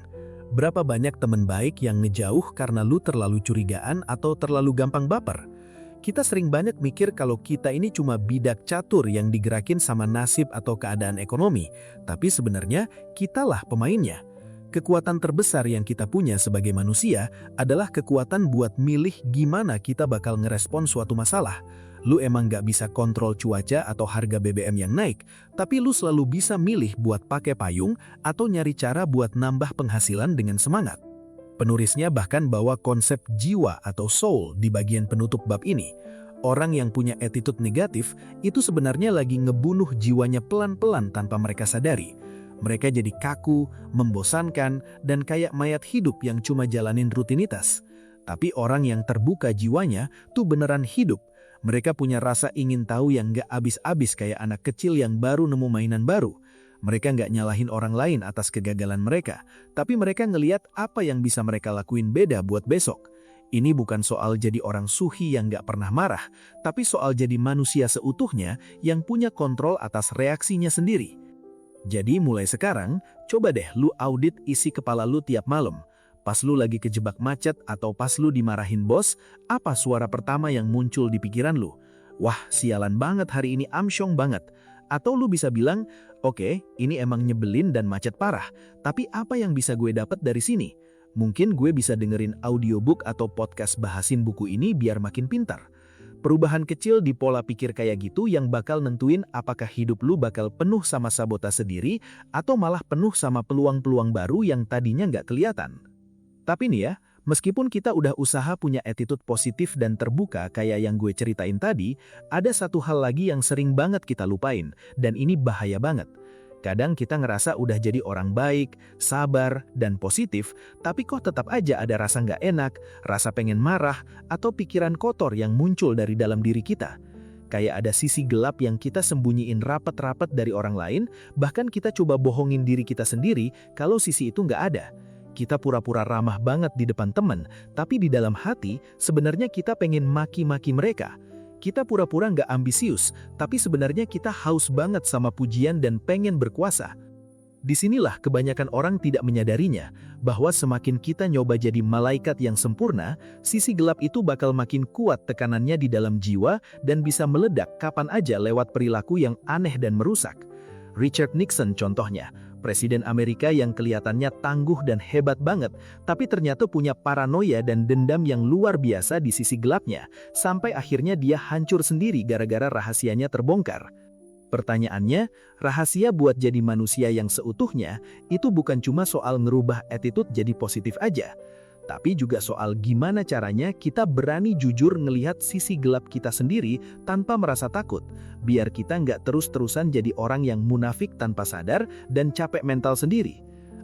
Speaker 2: Berapa banyak teman baik yang ngejauh karena lu terlalu curigaan atau terlalu gampang baper? Kita sering banyak mikir kalau kita ini cuma bidak catur yang digerakin sama nasib atau keadaan ekonomi, tapi sebenarnya kitalah pemainnya. Kekuatan terbesar yang kita punya sebagai manusia adalah kekuatan buat milih gimana kita bakal ngerespon suatu masalah. Lu emang gak bisa kontrol cuaca atau harga BBM yang naik, tapi lu selalu bisa milih buat pakai payung atau nyari cara buat nambah penghasilan dengan semangat. Penulisnya bahkan bawa konsep jiwa atau soul di bagian penutup bab ini. Orang yang punya attitude negatif itu sebenarnya lagi ngebunuh jiwanya pelan-pelan tanpa mereka sadari. Mereka jadi kaku, membosankan, dan kayak mayat hidup yang cuma jalanin rutinitas. Tapi orang yang terbuka jiwanya tuh beneran hidup. Mereka punya rasa ingin tahu yang gak habis-habis kayak anak kecil yang baru nemu mainan baru. Mereka nggak nyalahin orang lain atas kegagalan mereka, tapi mereka ngeliat apa yang bisa mereka lakuin beda buat besok. Ini bukan soal jadi orang suhi yang nggak pernah marah, tapi soal jadi manusia seutuhnya yang punya kontrol atas reaksinya sendiri. Jadi mulai sekarang, coba deh lu audit isi kepala lu tiap malam. Pas lu lagi kejebak macet atau pas lu dimarahin bos, apa suara pertama yang muncul di pikiran lu? Wah, sialan banget hari ini, amsyong banget. Atau lu bisa bilang, oke, ini emang nyebelin dan macet parah, tapi apa yang bisa gue dapat dari sini? Mungkin gue bisa dengerin audiobook atau podcast bahasin buku ini biar makin pintar. Perubahan kecil di pola pikir kayak gitu yang bakal nentuin apakah hidup lu bakal penuh sama sabotase diri atau malah penuh sama peluang-peluang baru yang tadinya nggak kelihatan. Tapi nih ya, meskipun kita udah usaha punya attitude positif dan terbuka kayak yang gue ceritain tadi, ada satu hal lagi yang sering banget kita lupain, dan ini bahaya banget. Kadang kita ngerasa udah jadi orang baik, sabar, dan positif, tapi kok tetap aja ada rasa nggak enak, rasa pengen marah, atau pikiran kotor yang muncul dari dalam diri kita. Kayak ada sisi gelap yang kita sembunyiin rapat-rapat dari orang lain, bahkan kita coba bohongin diri kita sendiri kalau sisi itu nggak ada. Kita pura-pura ramah banget di depan teman, tapi di dalam hati sebenarnya kita pengen maki-maki mereka. Kita pura-pura nggak ambisius, tapi sebenarnya kita haus banget sama pujian dan pengen berkuasa. Disinilah kebanyakan orang tidak menyadarinya, bahwa semakin kita nyoba jadi malaikat yang sempurna, sisi gelap itu bakal makin kuat tekanannya di dalam jiwa dan bisa meledak kapan aja lewat perilaku yang aneh dan merusak. Richard Nixon contohnya, Presiden Amerika yang kelihatannya tangguh dan hebat banget, tapi ternyata punya paranoia dan dendam yang luar biasa di sisi gelapnya, sampai akhirnya dia hancur sendiri gara-gara rahasianya terbongkar. Pertanyaannya, rahasia buat jadi manusia yang seutuhnya, itu bukan cuma soal ngerubah attitude jadi positif aja, tapi juga soal gimana caranya kita berani jujur ngelihat sisi gelap kita sendiri tanpa merasa takut, biar kita nggak terus-terusan jadi orang yang munafik tanpa sadar dan capek mental sendiri.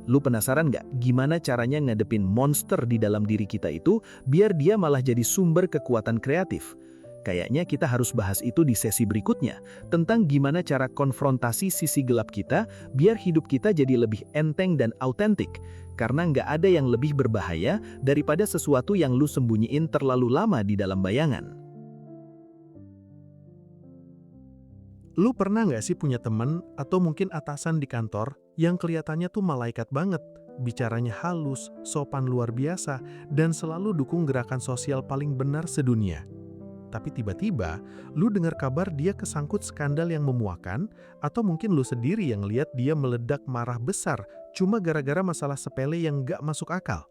Speaker 2: Lu penasaran nggak gimana caranya ngadepin monster di dalam diri kita itu biar dia malah jadi sumber kekuatan kreatif? Kayaknya kita harus bahas itu di sesi berikutnya, tentang gimana cara konfrontasi sisi gelap kita biar hidup kita jadi lebih enteng dan autentik. Karena nggak ada yang lebih berbahaya daripada sesuatu yang lu sembunyiin terlalu lama di dalam bayangan.
Speaker 1: Lu pernah nggak sih punya temen atau mungkin atasan di kantor yang kelihatannya tuh malaikat banget, bicaranya halus, sopan luar biasa, dan selalu dukung gerakan sosial paling benar sedunia? Tapi tiba-tiba, lu dengar kabar dia kesangkut skandal yang memuakan, atau mungkin lu sendiri yang lihat dia meledak marah besar cuma gara-gara masalah sepele yang nggak masuk akal.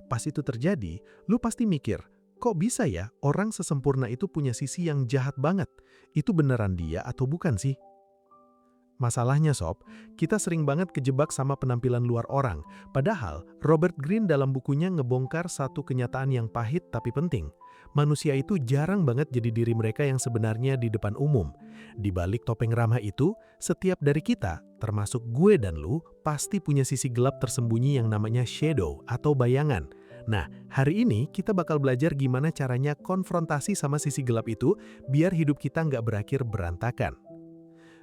Speaker 1: Pas itu terjadi, lu pasti mikir, kok bisa ya orang sesempurna itu punya sisi yang jahat banget? Itu beneran dia atau bukan sih? Masalahnya sob, kita sering banget kejebak sama penampilan luar orang. Padahal, Robert Greene dalam bukunya ngebongkar satu kenyataan yang pahit tapi penting. Manusia itu jarang banget jadi diri mereka yang sebenarnya di depan umum. Di balik topeng ramah itu, setiap dari kita, termasuk gue dan lu, pasti punya sisi gelap tersembunyi yang namanya shadow atau bayangan. Nah, hari ini kita bakal belajar gimana caranya konfrontasi sama sisi gelap itu biar hidup kita nggak berakhir berantakan.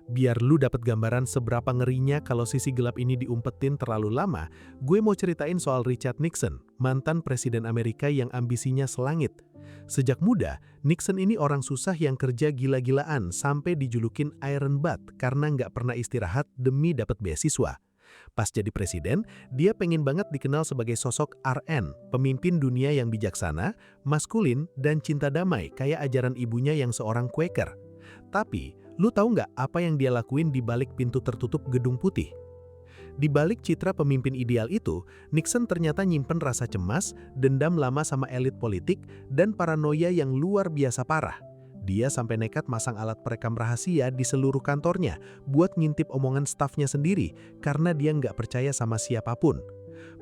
Speaker 1: Biar lu dapat gambaran seberapa ngerinya kalau sisi gelap ini diumpetin terlalu lama, gue mau ceritain soal Richard Nixon, mantan presiden Amerika yang ambisinya selangit. Sejak muda, Nixon ini orang susah yang kerja gila-gilaan sampai dijulukin Iron Butt karena nggak pernah istirahat demi dapat beasiswa. Pas jadi presiden, dia pengen banget dikenal sebagai sosok RN, pemimpin dunia yang bijaksana, maskulin, dan cinta damai kayak ajaran ibunya yang seorang Quaker. Tapi, lu tahu nggak apa yang dia lakuin di balik pintu tertutup Gedung Putih? Di balik citra pemimpin ideal itu, Nixon ternyata nyimpen rasa cemas, dendam lama sama elit politik, dan paranoia yang luar biasa parah. Dia sampai nekat masang alat perekam rahasia di seluruh kantornya buat ngintip omongan stafnya sendiri karena dia nggak percaya sama siapapun.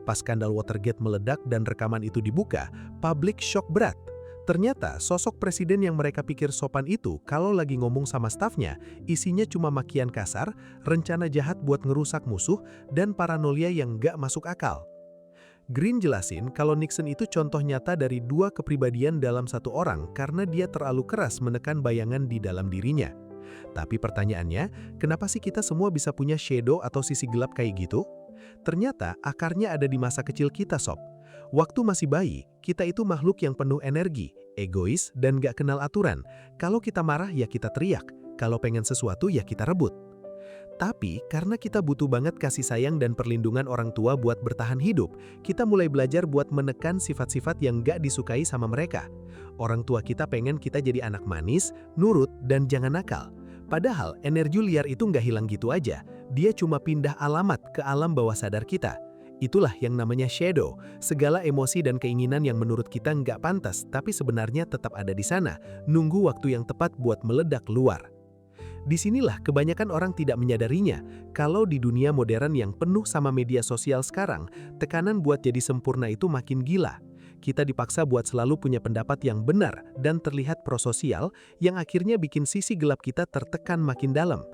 Speaker 1: Pas skandal Watergate meledak dan rekaman itu dibuka, publik shock berat. Ternyata sosok presiden yang mereka pikir sopan itu kalau lagi ngomong sama stafnya, isinya cuma makian kasar, rencana jahat buat ngerusak musuh, dan paranoia yang nggak masuk akal. Greene jelasin kalau Nixon itu contoh nyata dari dua kepribadian dalam satu orang karena dia terlalu keras menekan bayangan di dalam dirinya. Tapi pertanyaannya, kenapa sih kita semua bisa punya shadow atau sisi gelap kayak gitu? Ternyata akarnya ada di masa kecil kita sob. Waktu masih bayi, kita itu makhluk yang penuh energi, egois, dan gak kenal aturan. Kalau kita marah ya kita teriak, kalau pengen sesuatu ya kita rebut. Tapi karena kita butuh banget kasih sayang dan perlindungan orang tua buat bertahan hidup, kita mulai belajar buat menekan sifat-sifat yang gak disukai sama mereka. Orang tua kita pengen kita jadi anak manis, nurut, dan jangan nakal. Padahal energi liar itu nggak hilang gitu aja, dia cuma pindah alamat ke alam bawah sadar kita. Itulah yang namanya shadow, segala emosi dan keinginan yang menurut kita nggak pantas tapi sebenarnya tetap ada di sana, nunggu waktu yang tepat buat meledak keluar. Disinilah kebanyakan orang tidak menyadarinya, kalau di dunia modern yang penuh sama media sosial sekarang, tekanan buat jadi sempurna itu makin gila. Kita dipaksa buat selalu punya pendapat yang benar dan terlihat prososial, yang akhirnya bikin sisi gelap kita tertekan makin dalam.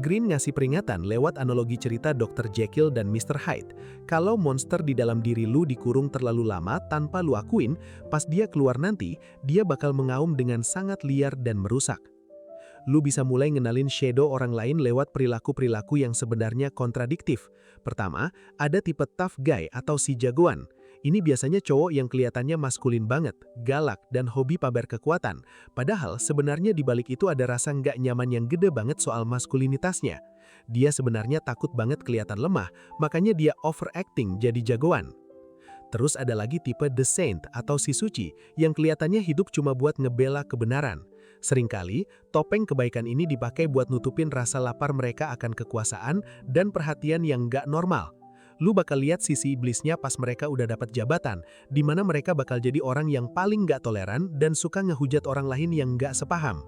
Speaker 1: Greene ngasih peringatan lewat analogi cerita Dr. Jekyll dan Mr. Hyde. Kalau monster di dalam diri lu dikurung terlalu lama tanpa lu akuin, pas dia keluar nanti, dia bakal mengaum dengan sangat liar dan merusak. Lu bisa mulai ngenalin shadow orang lain lewat perilaku-perilaku yang sebenarnya kontradiktif. Pertama, ada tipe tough guy atau si jagoan. Ini biasanya cowok yang kelihatannya maskulin banget, galak, dan hobi pamer kekuatan. Padahal sebenarnya di balik itu ada rasa nggak nyaman yang gede banget soal maskulinitasnya. Dia sebenarnya takut banget kelihatan lemah, makanya dia overacting jadi jagoan. Terus ada lagi tipe the saint atau si suci yang kelihatannya hidup cuma buat ngebela kebenaran. Seringkali, topeng kebaikan ini dipakai buat nutupin rasa lapar mereka akan kekuasaan dan perhatian yang nggak normal. Lu bakal lihat sisi iblisnya pas mereka udah dapat jabatan, di mana mereka bakal jadi orang yang paling nggak toleran dan suka ngehujat orang lain yang nggak sepaham.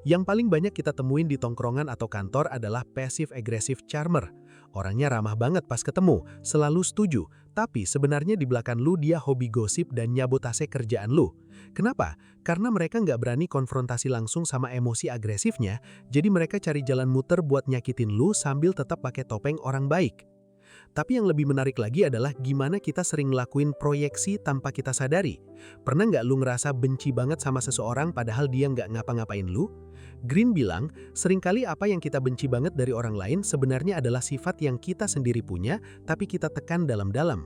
Speaker 1: Yang paling banyak kita temuin di tongkrongan atau kantor adalah passive-aggressive charmer. Orangnya ramah banget pas ketemu, selalu setuju, tapi sebenarnya di belakang lu dia hobi gosip dan nyabotase kerjaan lu. Kenapa? Karena mereka nggak berani konfrontasi langsung sama emosi agresifnya, jadi mereka cari jalan muter buat nyakitin lu sambil tetap pakai topeng orang baik. Tapi yang lebih menarik lagi adalah gimana kita sering ngelakuin proyeksi tanpa kita sadari. Pernah nggak lu ngerasa benci banget sama seseorang padahal dia nggak ngapa-ngapain lu? Greene bilang, seringkali apa yang kita benci banget dari orang lain sebenarnya adalah sifat yang kita sendiri punya, tapi kita tekan dalam-dalam.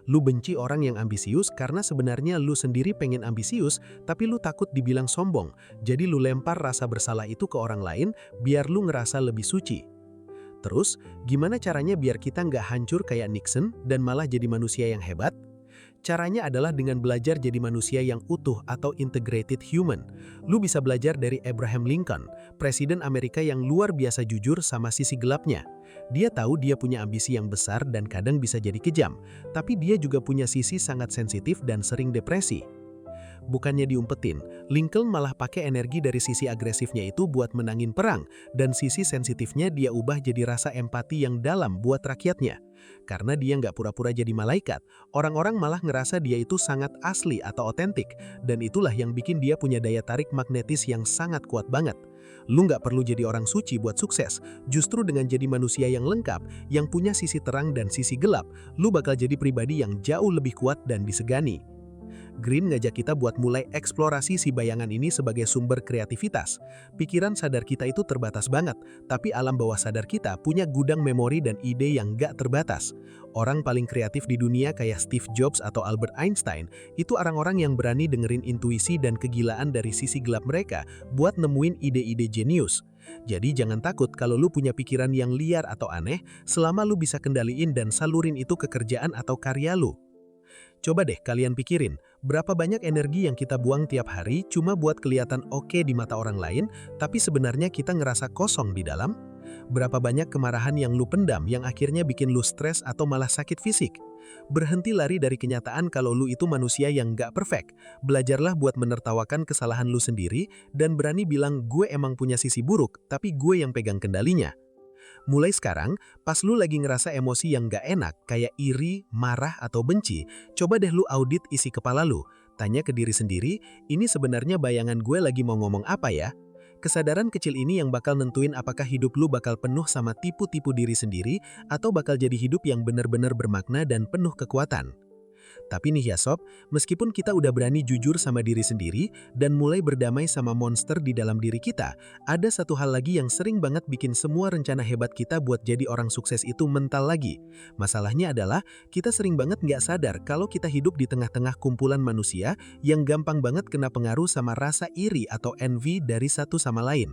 Speaker 2: Lu benci orang yang ambisius karena sebenarnya lu sendiri pengen ambisius, tapi lu takut dibilang sombong. Jadi lu lempar rasa bersalah itu ke orang lain biar lu ngerasa lebih suci. Terus, gimana caranya biar kita nggak hancur kayak Nixon dan malah jadi manusia yang hebat? Caranya adalah dengan belajar jadi manusia yang utuh atau integrated human. Lu bisa belajar dari Abraham Lincoln, presiden Amerika yang luar biasa jujur sama sisi gelapnya. Dia tahu dia punya ambisi yang besar dan kadang bisa jadi kejam, tapi dia juga punya sisi sangat sensitif dan sering depresi. Bukannya diumpetin, Lincoln malah pakai energi dari sisi agresifnya itu buat menangin perang, dan sisi sensitifnya dia ubah jadi rasa empati yang dalam buat rakyatnya. Karena dia nggak pura-pura jadi malaikat, orang-orang malah ngerasa dia itu sangat asli atau otentik, dan itulah yang bikin dia punya daya tarik magnetis yang sangat kuat banget. Lu nggak perlu jadi orang suci buat sukses, justru dengan jadi manusia yang lengkap, yang punya sisi terang dan sisi gelap, lu bakal jadi pribadi yang jauh lebih kuat dan disegani. Green ngajak kita buat mulai eksplorasi si bayangan ini sebagai sumber kreativitas. Pikiran sadar kita itu terbatas banget, tapi alam bawah sadar kita punya gudang memori dan ide yang gak terbatas. Orang paling kreatif di dunia kayak Steve Jobs atau Albert Einstein, itu orang-orang yang berani dengerin intuisi dan kegilaan dari sisi gelap mereka buat nemuin ide-ide jenius. Jadi jangan takut kalau lu punya pikiran yang liar atau aneh, selama lu bisa kendaliin dan salurin itu ke kerjaan atau karya lu. Coba deh kalian pikirin, berapa banyak energi yang kita buang tiap hari cuma buat kelihatan oke di mata orang lain, tapi sebenarnya kita ngerasa kosong di dalam? Berapa banyak kemarahan yang lu pendam yang akhirnya bikin lu stres atau malah sakit fisik? Berhenti lari dari kenyataan kalau lu itu manusia yang gak perfect. Belajarlah buat menertawakan kesalahan lu sendiri dan berani bilang gue emang punya sisi buruk, tapi gue yang pegang kendalinya. Mulai sekarang, pas lu lagi ngerasa emosi yang gak enak, kayak iri, marah, atau benci, coba deh lu audit isi kepala lu. Tanya ke diri sendiri, ini sebenarnya bayangan gue lagi mau ngomong apa ya? Kesadaran kecil ini yang bakal nentuin apakah hidup lu bakal penuh sama tipu-tipu diri sendiri, atau bakal jadi hidup yang benar-benar bermakna dan penuh kekuatan. Tapi nih ya sob, meskipun kita udah berani jujur sama diri sendiri dan mulai berdamai sama monster di dalam diri kita, ada satu hal lagi yang sering banget bikin semua rencana hebat kita buat jadi orang sukses itu mental lagi. Masalahnya adalah, kita sering banget nggak sadar kalau kita hidup di tengah-tengah kumpulan manusia yang gampang banget kena pengaruh sama rasa iri atau envy dari satu sama lain.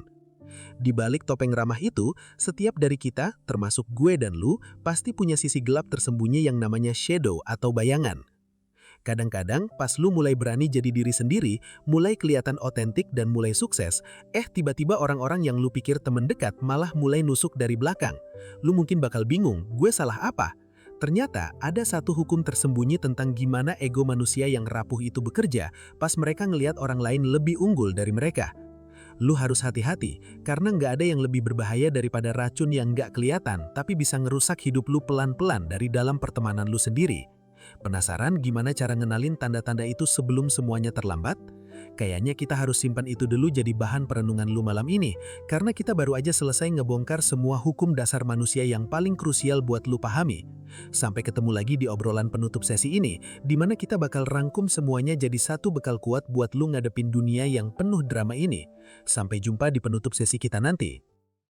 Speaker 2: Di balik topeng ramah itu, setiap dari kita, termasuk gue dan lu, pasti punya sisi gelap tersembunyi yang namanya shadow atau bayangan. Kadang-kadang pas lu mulai berani jadi diri sendiri, mulai kelihatan otentik dan mulai sukses, tiba-tiba orang-orang yang lu pikir temen dekat malah mulai nusuk dari belakang. Lu mungkin bakal bingung, gue salah apa? Ternyata ada satu hukum tersembunyi tentang gimana ego manusia yang rapuh itu bekerja pas mereka ngelihat orang lain lebih unggul dari mereka. Lu harus hati-hati, karena nggak ada yang lebih berbahaya daripada racun yang nggak kelihatan tapi bisa ngerusak hidup lu pelan-pelan dari dalam pertemanan lu sendiri. Penasaran gimana cara ngenalin tanda-tanda itu sebelum semuanya terlambat? Kayaknya kita harus simpan itu dulu jadi bahan perenungan lu malam ini, karena kita baru aja selesai ngebongkar semua hukum dasar manusia yang paling krusial buat lu pahami. Sampai ketemu lagi di obrolan penutup sesi ini, di mana kita bakal rangkum semuanya jadi satu bekal kuat buat lu ngadepin dunia yang penuh drama ini. Sampai jumpa di penutup sesi kita nanti.